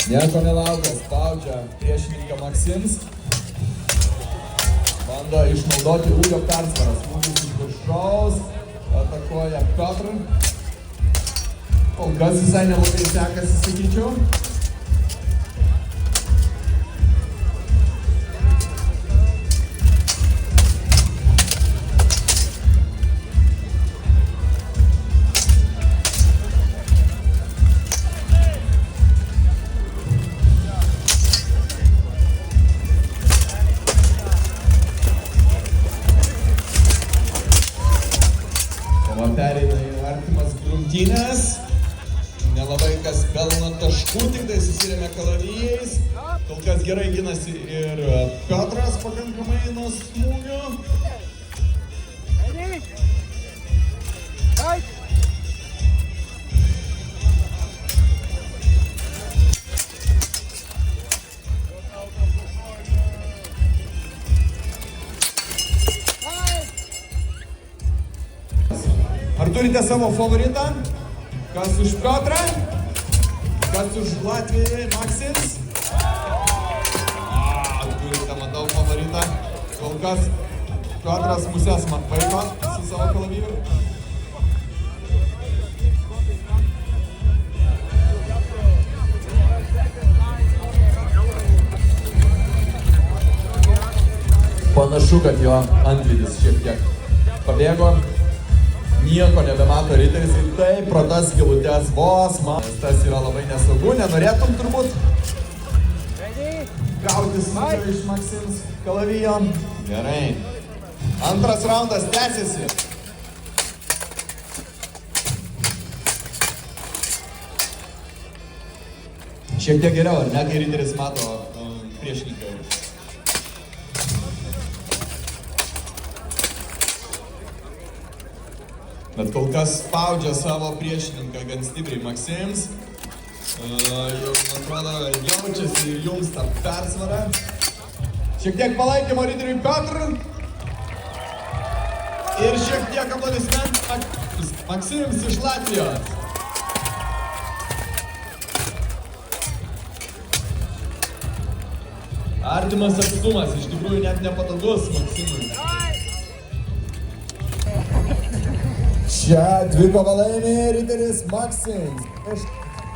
Nieko nelaukia, spaudžia priešininką Maksims. Bando išnaudoti ūgio persvaras. Smūgis iš viršaus, atakuoja Piotr. Kol kas visai nelabai sekasi, sakyčiau. Pereina į artimas grumtynės. Nelabai kas pelno taškų, tik tai susirėmė kalavijais. Kol kas gerai ginasi ir Piotras pakankamai nuo smūgių. Ar turite savo favoritą? Kas už Piotrą? Kas už Latvijai Maksims? Turite, matau, favoritą. Kol kas Piotras musės man paiko su savo kalaviju. Panašu, kad jo antvidis šiek tiek pabėgo. Nieko nebemato riteris ir taip pro tas skylutes vos man. Tas yra labai nesaugu, nenorėtum turbūt gauti smūgio iš Maksims kalavijo. Gerai. Antras raundas tęsiasi. Šiek tiek geriau, ar ne, kai riteris mato priešininką. Bet kol kas spaudžia savo priešininką gan stipriai Maksims. Jau, man atrodo, jaučiasi ir jums tą persvarą. Šiek tiek palaikymo riteriui Piotr. Ir šiek tiek aplodismentų Maksims iš Latvijos. Artimas atstumas, iš tikrųjų net nepatogus Maksimui. Šią dvikovą laimė riteris Maksims.